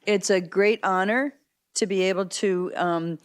It's a great honor to be able to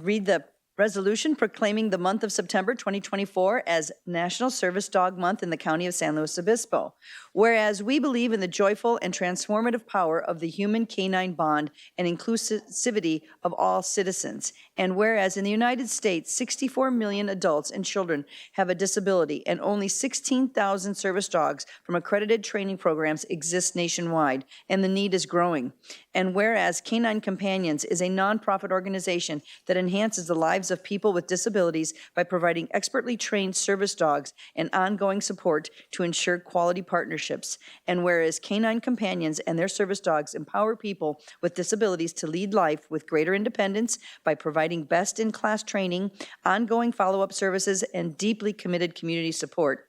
read the resolution proclaiming the month of September 2024 as National Service Dog Month in the County of San Luis Obispo. Whereas we believe in the joyful and transformative power of the human canine bond and inclusivity of all citizens. And whereas in the United States, 64 million adults and children have a disability, and only 16,000 service dogs from accredited training programs exist nationwide, and the need is growing. And whereas Canine Companions is a nonprofit organization that enhances the lives of people with disabilities by providing expertly trained service dogs and ongoing support to ensure quality partnerships. And whereas Canine Companions and their service dogs empower people with disabilities to lead life with greater independence by providing best-in-class training, ongoing follow-up services, and deeply committed community support.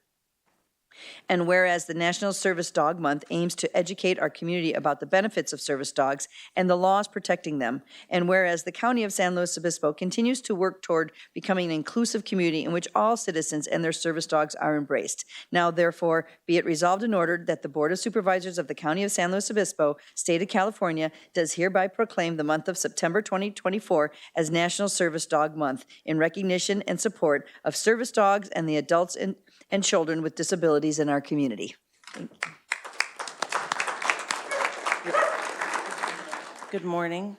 And whereas the National Service Dog Month aims to educate our community about the benefits of service dogs and the laws protecting them, and whereas the County of San Luis Obispo continues to work toward becoming an inclusive community in which all citizens and their service dogs are embraced. Now, therefore, be it resolved and ordered that the Board of Supervisors of the County of San Luis Obispo, State of California, does hereby proclaim the month of September 2024 as National Service Dog Month in recognition and support of service dogs and the adults and children with disabilities in our community. Good morning.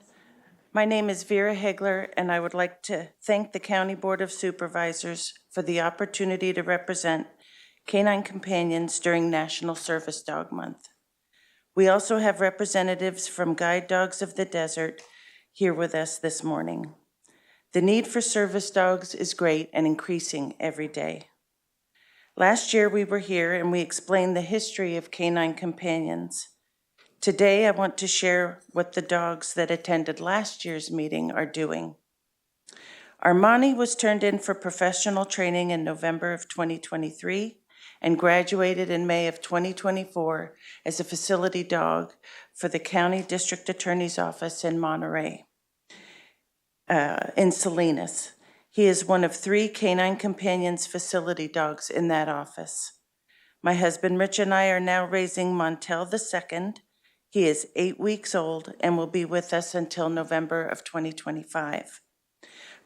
My name is Vera Hegler, and I would like to thank the County Board of Supervisors for the opportunity to represent Canine Companions during National Service Dog Month. We also have representatives from Guide Dogs of the Desert here with us this morning. The need for service dogs is great and increasing every day. Last year we were here and we explained the history of Canine Companions. Today I want to share what the dogs that attended last year's meeting are doing. Armani was turned in for professional training in November of 2023 and graduated in May of 2024 as a facility dog for the County District Attorney's Office in Monterey, in Salinas. He is one of 3 Canine Companions facility dogs in that office. My husband Rich and I are now raising Montel II. He is 8 weeks old and will be with us until November of 2025.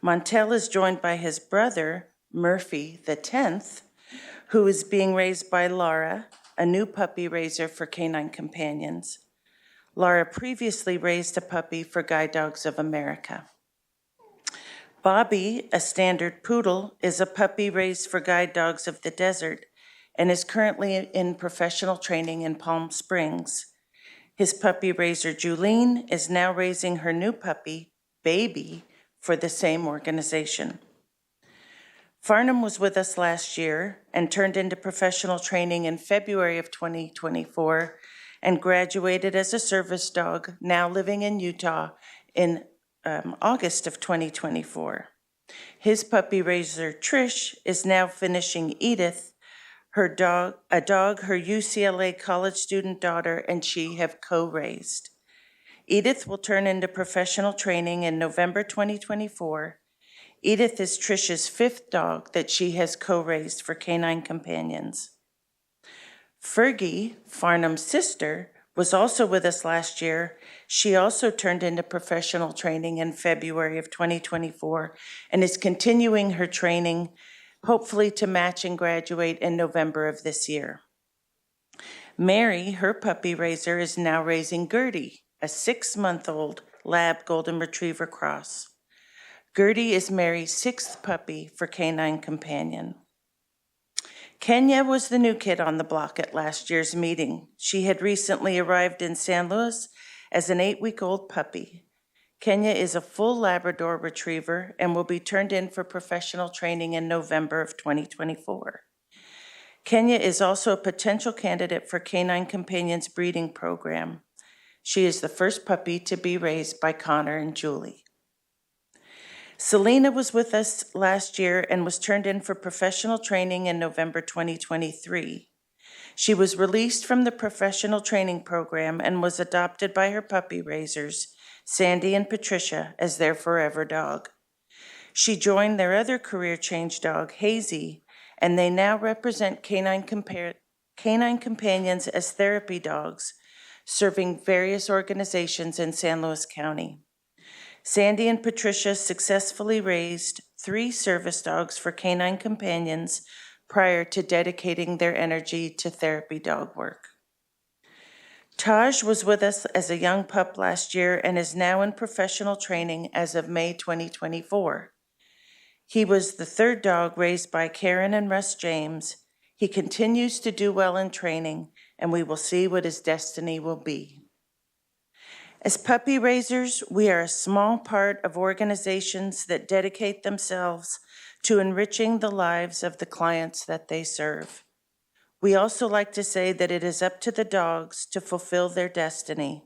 Montel is joined by his brother, Murphy X, who is being raised by Laura, a new puppy raiser for Canine Companions. Laura previously raised a puppy for Guide Dogs of America. Bobby, a standard poodle, is a puppy raised for Guide Dogs of the Desert and is currently in professional training in Palm Springs. His puppy raiser, Julene, is now raising her new puppy, Baby, for the same organization. Farnham was with us last year and turned into professional training in February of 2024 and graduated as a service dog, now living in Utah in August of 2024. His puppy raiser, Trish, is now finishing Edith, her dog her UCLA college student daughter, and she have co-raised. Edith will turn into professional training in November 2024. Edith is Trish's 5th dog that she has co-raised for Canine Companions. Fergie, Farnham's sister, was also with us last year. She also turned into professional training in February of 2024 and is continuing her training, hopefully to match and graduate in November of this year. Mary, her puppy raiser, is now raising Gertie, a 6-month-old Lab Golden Retriever cross. Gertie is Mary's 6th puppy for Canine Companion. Kenya was the new kid on the block at last year's meeting. She had recently arrived in San Luis as an 8-week-old puppy. Kenya is a full Labrador Retriever and will be turned in for professional training in November of 2024. Kenya is also a potential candidate for Canine Companions breeding program. She is the first puppy to be raised by Connor and Julie. Selena was with us last year and was turned in for professional training in November 2023. She was released from the professional training program and was adopted by her puppy raisers, Sandy and Patricia, as their forever dog. She joined their other career change dog, Hazy, and they now represent Canine Companions as therapy dogs, serving various organizations in San Luis County. Sandy and Patricia successfully raised 3 service dogs for canine companions prior to dedicating their energy to therapy dog work. Taj was with us as a young pup last year and is now in professional training as of May 2024. He was the 3rd dog raised by Karen and Russ James. He continues to do well in training, and we will see what his destiny will be. As puppy raisers, we are a small part of organizations that dedicate themselves to enriching the lives of the clients that they serve. We also like to say that it is up to the dogs to fulfill their destiny.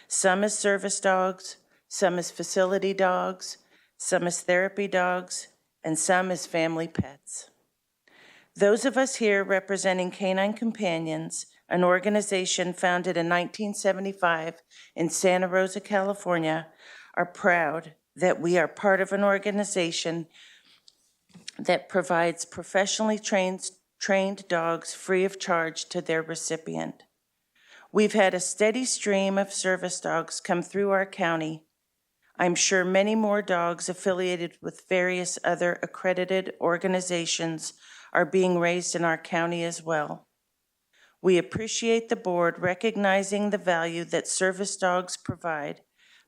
Some as service dogs, some as facility dogs, some as therapy dogs, and some as family pets. Those of us here representing Canine Companions, an organization founded in 1975 in Santa Rosa, California, are proud that we are part of an organization that provides professionally trained dogs free of charge to their recipient. We've had a steady stream of service dogs come through our county. I'm sure many more dogs affiliated with various other accredited organizations are being raised in our county as well. We appreciate the board recognizing the value that service dogs provide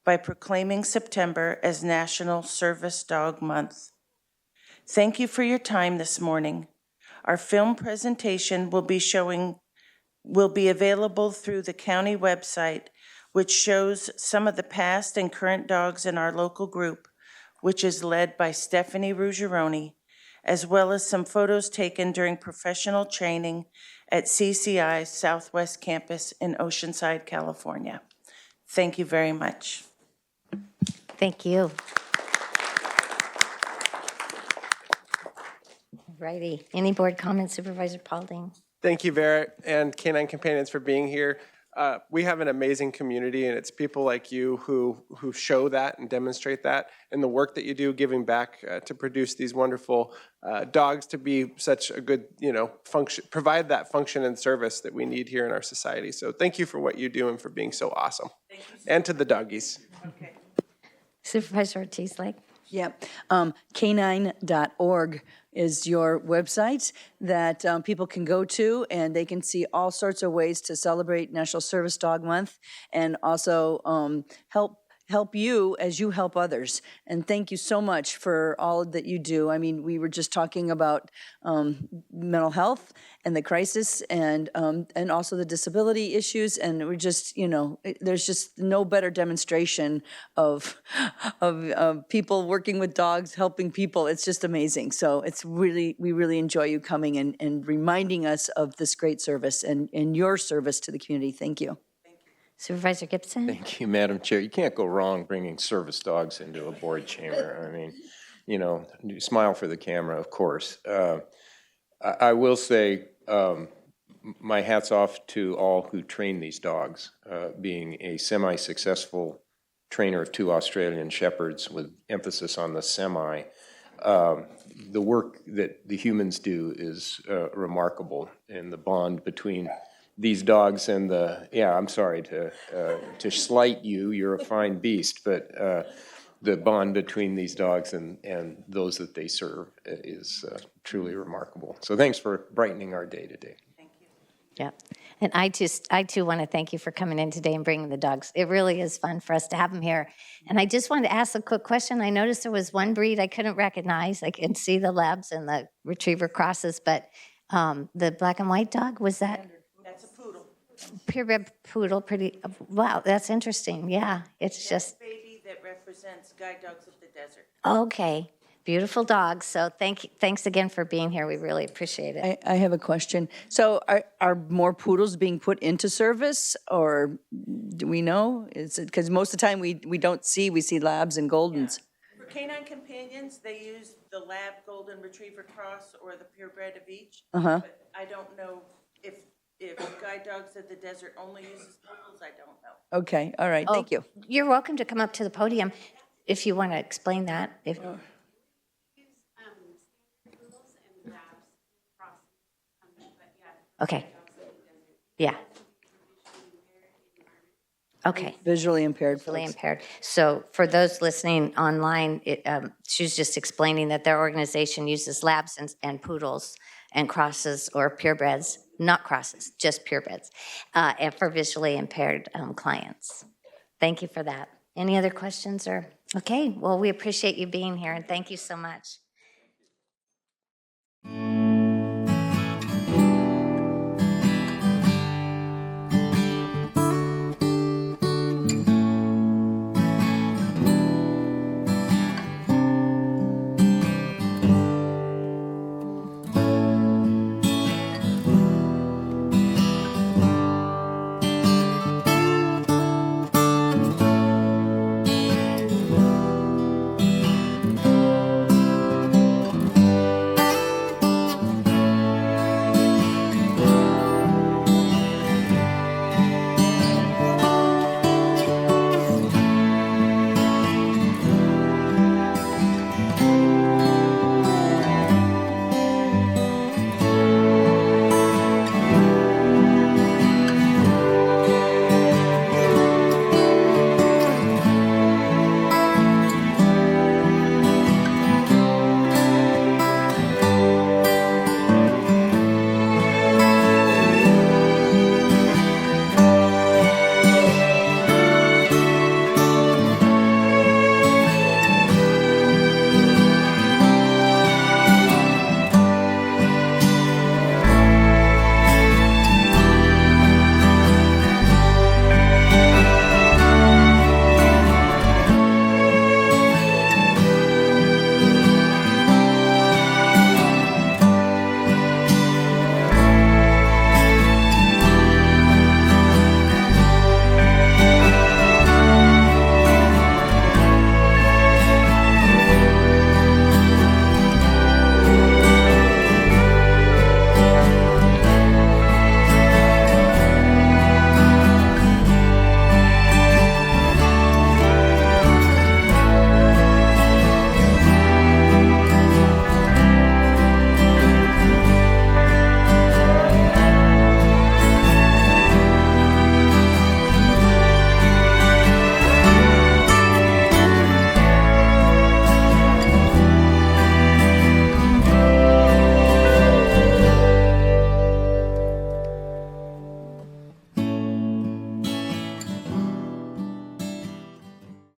by proclaiming September as National Service Dog Month. Thank you for your time this morning. Our film presentation will be available through the county website, which shows some of the past and current dogs in our local group, which is led by Stephanie Ruggiero, as well as some photos taken during professional training at CCI's Southwest Campus in Oceanside, California. Thank you very much. Thank you. Righty. Any board comments, Supervisor Paulding? Thank you, Vera, and Canine Companions for being here. We have an amazing community, and it's people like you who show that and demonstrate that, and the work that you do giving back to produce these wonderful dogs to be such a good, function, provide that function and service that we need here in our society. So thank you for what you do and for being so awesome. Thank you. And to the doggies. Okay. Supervisor Ortiz-Lake? Yep. Canine.org is your website that people can go to, and they can see all sorts of ways to celebrate National Service Dog Month, and also help you as you help others. And thank you so much for all that you do. I mean, we were just talking about mental health and the crisis, and also the disability issues, and we're just, there's just no better demonstration of people working with dogs, helping people. It's just amazing. So we really enjoy you coming and reminding us of this great service and your service to the community. Thank you. Supervisor Gibson? Thank you, Madam Chair. You can't go wrong bringing service dogs into a board chamber. I mean, you smile for the camera, of course. I will say my hat's off to all who train these dogs. Being a semi-successful trainer of 2 Australian Shepherds with emphasis on the semi, the work that the humans do is remarkable, and the bond between these dogs and I'm sorry to slight you, you're a fine beast, but the bond between these dogs and those that they serve is truly remarkable. So thanks for brightening our day today. Thank you. Yeah. And I too want to thank you for coming in today and bringing the dogs. It really is fun for us to have them here. And I just wanted to ask a quick question. I noticed there was one breed I couldn't recognize. I can see the labs and the retriever crosses, but the black and white dog, was that? That's a poodle. Purebred poodle, wow, that's interesting. Yeah, it's just. Baby that represents guide dogs of the desert. Okay, beautiful dogs. So thanks again for being here. We really appreciate it. I have a question. So are more poodles being put into service, or do we know? Is it because most of the time we see labs and goldens? For Canine Companions, they use the Lab Golden Retriever Cross or the purebred of each. But I don't know if Guide Dogs of the Desert only uses poodles. I don't know. Okay, all right, thank you. You're welcome to come up to the podium if you want to explain that. Okay. Yeah. Okay. Visually impaired Visually folks. impaired. So for those listening online, she was just explaining that their organization uses labs and poodles and crosses or purebreds, not crosses, just purebreds, and for visually impaired clients. Thank you for that. Any other questions or? Okay, well, we appreciate you being here and thank you so much.